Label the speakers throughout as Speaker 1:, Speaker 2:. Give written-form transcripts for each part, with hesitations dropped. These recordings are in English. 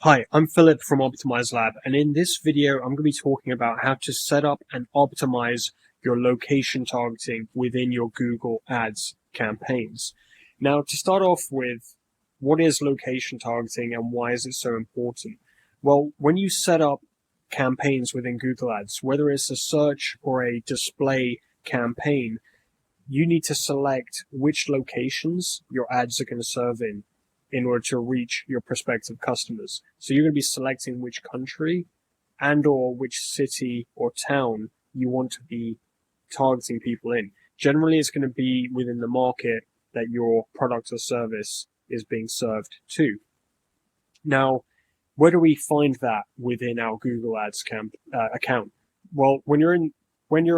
Speaker 1: Hi, I'm Philip from Optimise Lab, and in this video, I'm going to be talking about how to set up and optimize your location targeting within your Google Ads campaigns. Now, to start off with, what is location targeting and why is it so important? Well, when you set up campaigns within Google Ads, whether it's a search or a display campaign, you need to select which locations your ads are going to serve in order to reach your prospective customers. So you're going to be selecting which country and or which city or town you want to be targeting people in. Generally, it's going to be within the market that your product or service is being served to. Now, where do we find that within our Google Ads account? Well, when you're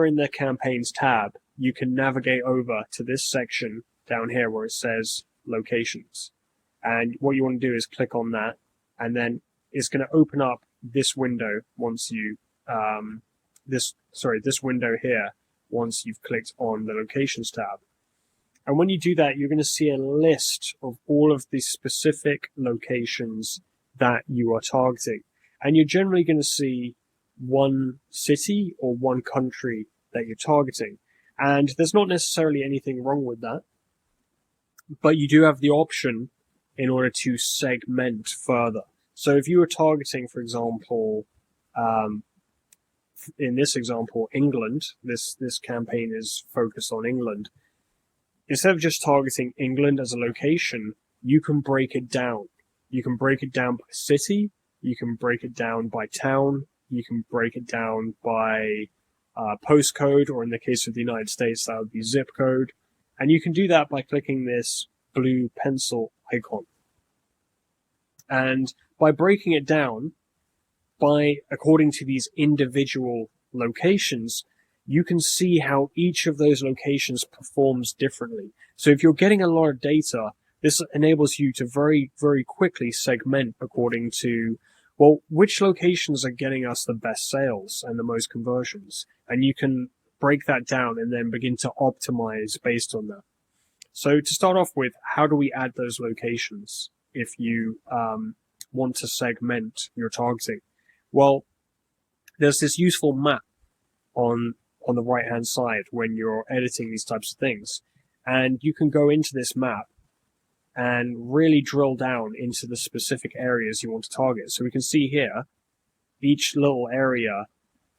Speaker 1: in the campaigns tab, you can navigate over to this section down here where it says locations. And what you want to do is click on that, and then it's going to open up this window once you this window here once you've clicked on the locations tab. And when you do that, you're going to see a list of all of the specific locations that you are targeting. And you're generally going to see one city or one country that you're targeting. And there's not necessarily anything wrong with that, but you do have the option in order to segment further. So if you were targeting, for example, in this example, England, this campaign is focused on England. Instead of just targeting England as a location, you can break it down. You can break it down by city, you can break it down by town, you can break it down by postcode, or in the case of the United States, that would be zip code. And you can do that by clicking this blue pencil icon. And by breaking it down, according to these individual locations, you can see how each of those locations performs differently. So if you're getting a lot of data, this enables you to very, very quickly segment according to, well, which locations are getting us the best sales and the most conversions. And you can break that down and then begin to optimize based on that. So to start off with, how do we add those locations if you want to segment your targeting? Well, there's this useful map on the right-hand side when you're editing these types of things. And you can go into this map and really drill down into the specific areas you want to target. So we can see here, each little area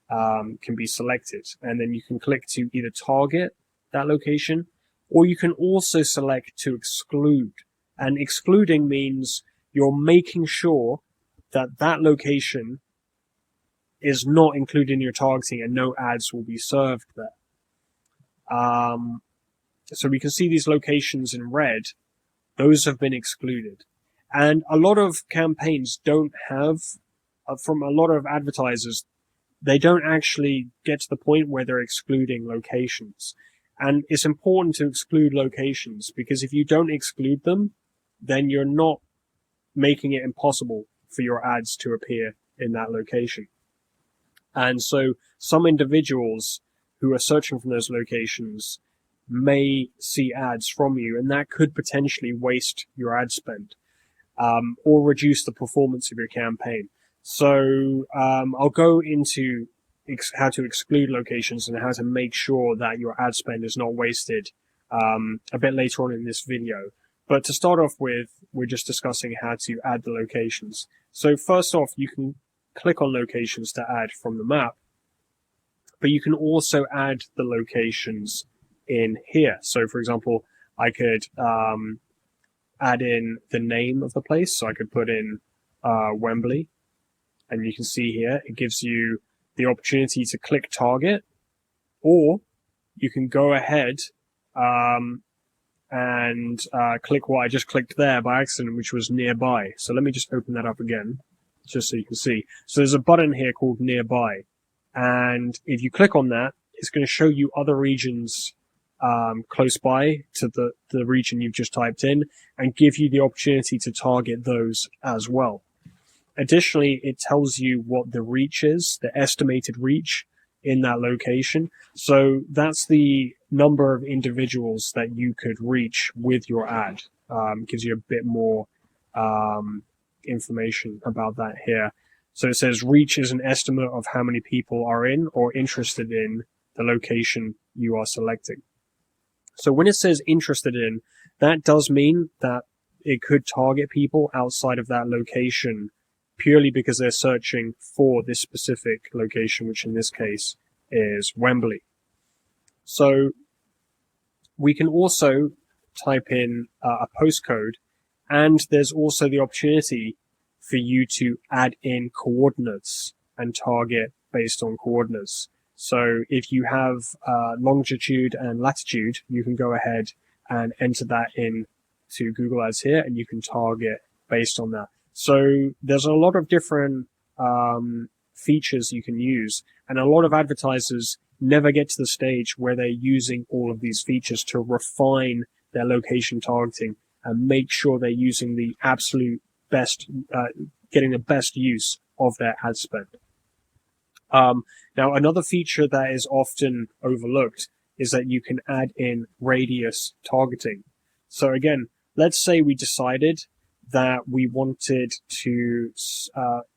Speaker 1: can be selected. And then you can click to either target that location, or you can also select to exclude. And excluding means you're making sure that that location is not included in your targeting and no ads will be served there. So we can see these locations in red. Those have been excluded. And a lot of campaigns don't have, from a lot of advertisers, they don't actually get to the point where they're excluding locations. And it's important to exclude locations because if you don't exclude them, then you're not making it impossible for your ads to appear in that location. And so some individuals who are searching for those locations may see ads from you, and that could potentially waste your ad spend or reduce the performance of your campaign. So I'll go into how to exclude locations and how to make sure that your ad spend is not wasted a bit later on in this video. But to start off with, we're just discussing how to add the locations. So first off, you can click on locations to add from the map, but you can also add the locations in here. So for example, I could add in the name of the place. So I could put in Wembley, and you can see here, it gives you the opportunity to click target, or you can go ahead and click what I just clicked there by accident, which was nearby. So let me just open that up again, just so you can see. So there's a button here called nearby. And if you click on that, it's going to show you other regions close by to the region you've just typed in and give you the opportunity to target those as well. Additionally, it tells you what the reach is, the estimated reach in that location. So that's the number of individuals that you could reach with your ad. Gives you a bit more information about that here. So it says reach is an estimate of how many people are in or interested in the location you are selecting. So when it says interested in, that does mean that it could target people outside of that location purely because they're searching for this specific location, which in this case is Wembley. So we can also type in a postcode, and there's also the opportunity for you to add in coordinates and target based on coordinates. So if you have longitude and latitude, you can go ahead and enter that in to Google Ads here, and you can target based on that. So there's a lot of different features you can use, and a lot of advertisers never get to the stage where they're using all of these features to refine their location targeting and make sure they're using the absolute best, getting the best use of their ad spend. Now, another feature that is often overlooked is that you can add in radius targeting. So again, let's say we decided that we wanted to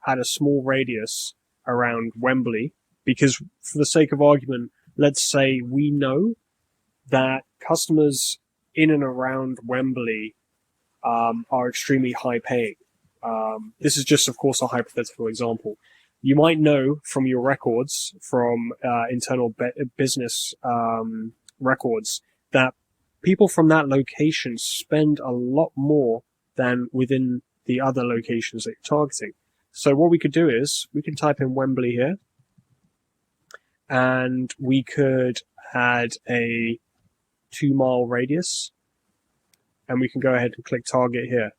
Speaker 1: add a small radius around Wembley, because for the sake of argument, let's say we know that customers in and around Wembley are extremely high paying. This is just, of course, a hypothetical example. You might know from your records, from internal business records, that people from that location spend a lot more than within the other locations that you're targeting. So what we could do is we can type in Wembley here, and we could add a 2-mile radius, and we can go ahead and click target here.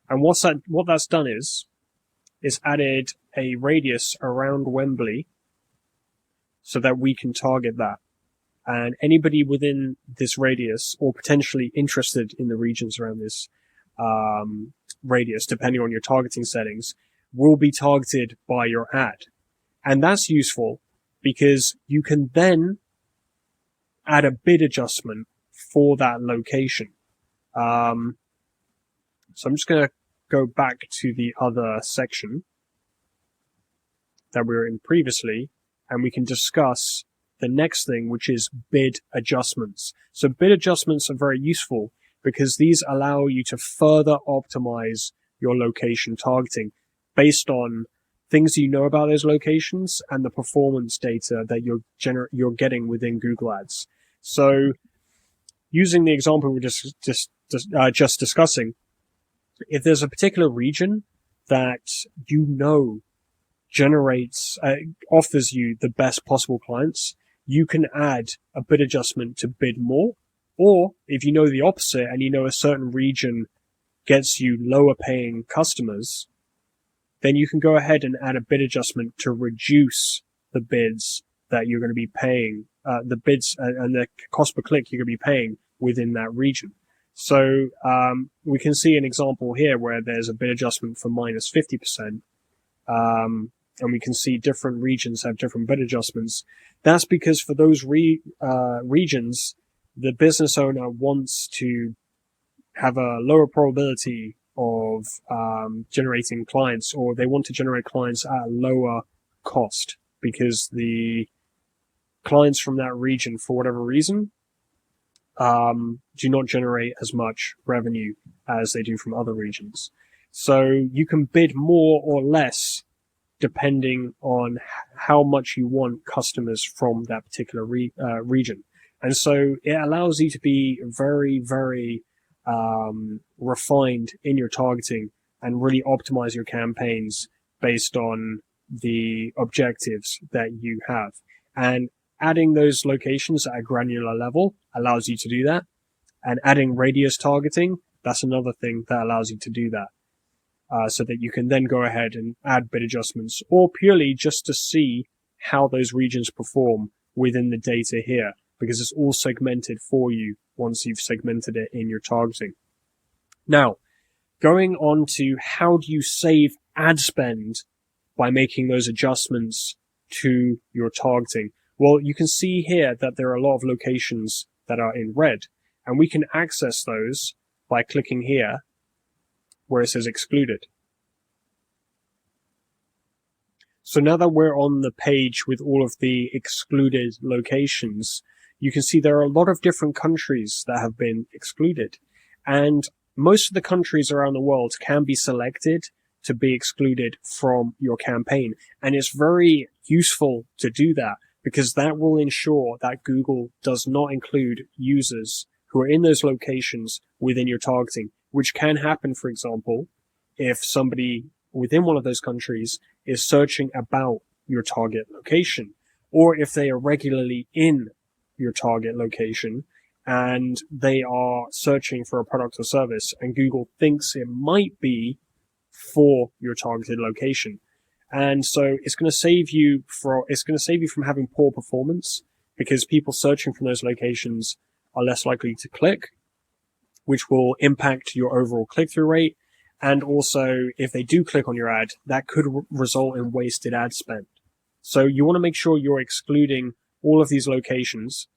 Speaker 1: And what that's done is added a radius around Wembley so that we can target that. And anybody within this radius, or potentially interested in the regions around this radius, depending on your targeting settings, will be targeted by your ad. And that's useful because you can then add a bid adjustment for that location. So I'm just going to go back to the other section that we were in previously, and we can discuss the next thing, which is bid adjustments. So bid adjustments are very useful because these allow you to further optimize your location targeting based on things you know about those locations and the performance data that you're getting within Google Ads. So using the example we were just discussing, if there's a particular region that you know generates, offers you the best possible clients, you can add a bid adjustment to bid more. Or if you know the opposite and you know a certain region gets you lower paying customers, then you can go ahead and add a bid adjustment to reduce the bids that you're going to be paying, the bids and the cost per click you're going to be paying within that region. So we can see an example here where there's a bid adjustment for minus 50%. And we can see different regions have different bid adjustments. That's because for those regions, the business owner wants to have a lower probability of generating clients, or they want to generate clients at a lower cost because the clients from that region, for whatever reason, do not generate as much revenue as they do from other regions. So you can bid more or less depending on how much you want customers from that particular region. And so it allows you to be very, very refined in your targeting and really optimize your campaigns based on the objectives that you have. And adding those locations at a granular level allows you to do that. And adding radius targeting, that's another thing that allows you to do that. So that you can then go ahead and add bid adjustments, or purely just to see how those regions perform within the data here, because it's all segmented for you once you've segmented it in your targeting. Now, going on to how do you save ad spend by making those adjustments to your targeting? Well, you can see here that there are a lot of locations that are in red, and we can access those by clicking here where it says excluded. So now that we're on the page with all of the excluded locations, you can see there are a lot of different countries that have been excluded. And most of the countries around the world can be selected to be excluded from your campaign. And it's very useful to do that because that will ensure that Google does not include users who are in those locations within your targeting, which can happen, for example, if somebody within one of those countries is searching about your target location, or if they are regularly in your target location and they are searching for a product or service and Google thinks it might be for your targeted location. And so it's going to save you from having poor performance because people searching from those locations are less likely to click, which will impact your overall click-through rate. And also, if they do click on your ad, that could result in wasted ad spend. So you want to make sure you're excluding all of these locations.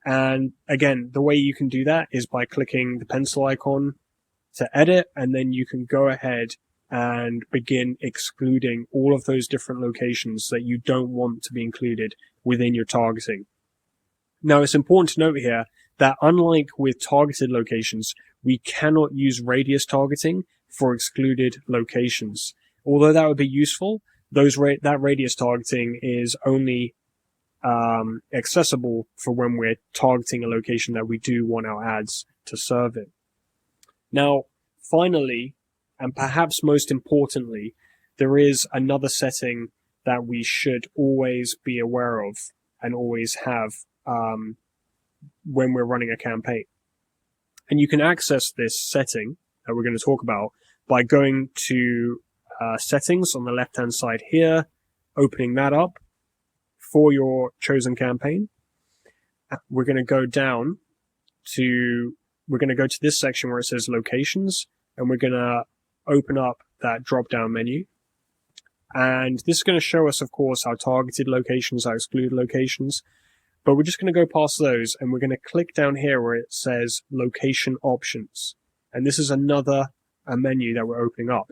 Speaker 1: And again, the way you can do that is by clicking the pencil icon to edit, and then you can go ahead and begin excluding all of those different locations that you don't want to be included within your targeting. Now, it's important to note here that unlike with targeted locations, we cannot use radius targeting for excluded locations. Although that would be useful, that radius targeting is only accessible for when we're targeting a location that we do want our ads to serve in. Now, finally, and perhaps most importantly, there is another setting that we should always be aware of and always have when we're running a campaign. And you can access this setting that we're going to talk about by going to settings on the left-hand side here, opening that up for your chosen campaign. We're going to go to this section where it says locations, and we're going to open up that drop-down menu. And this is going to show us, of course, our targeted locations, our excluded locations. But we're just going to go past those, and we're going to click down here where it says location options. And this is a menu that we're opening up.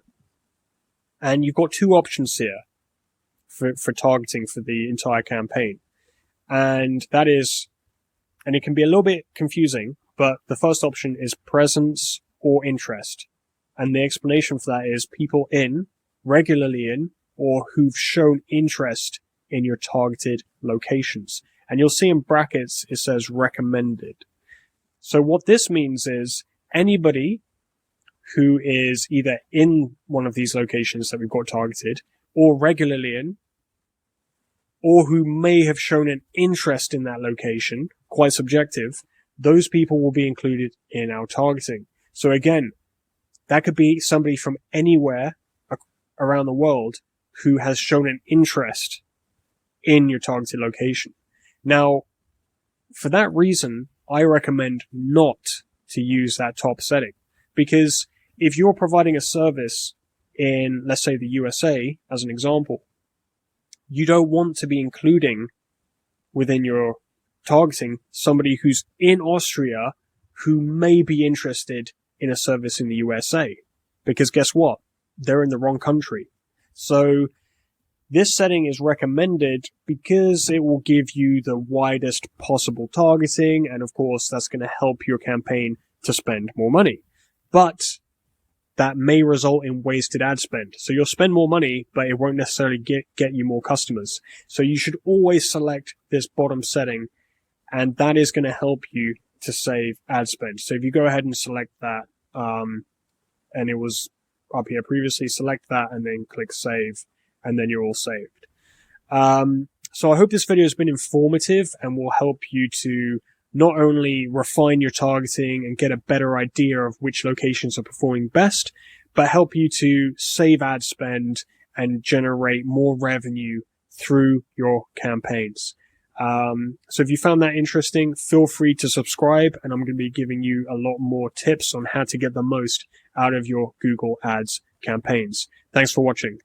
Speaker 1: And you've got two options here for targeting for the entire campaign. And it can be a little bit confusing, but the first option is presence or interest. And the explanation for that is people regularly in, or who've shown interest in your targeted locations. And you'll see in brackets, it says recommended. So what this means is anybody who is either in one of these locations that we've got targeted, or regularly in, or who may have shown an interest in that location, quite subjective, those people will be included in our targeting. So again, that could be somebody from anywhere around the world who has shown an interest in your targeted location. Now, for that reason, I recommend not to use that top setting, because if you're providing a service in, let's say, the USA, as an example, you don't want to be including within your targeting somebody who's in Austria who may be interested in a service in the USA, because guess what? They're in the wrong country. So this setting is recommended because it will give you the widest possible targeting, and of course that's going to help your campaign to spend more money. But that may result in wasted ad spend. So you'll spend more money, but it won't necessarily get you more customers. So you should always select this bottom setting, and that is going to help you to save ad spend. So if you go ahead and select that, and it was up here previously, select that and then click save, and then you're all saved. So I hope this video has been informative and will help you to not only refine your targeting and get a better idea of which locations are performing best, but help you to save ad spend and generate more revenue through your campaigns. So if you found that interesting, feel free to subscribe, and I'm going to be giving you a lot more tips on how to get the most out of your Google Ads campaigns. Thanks for watching.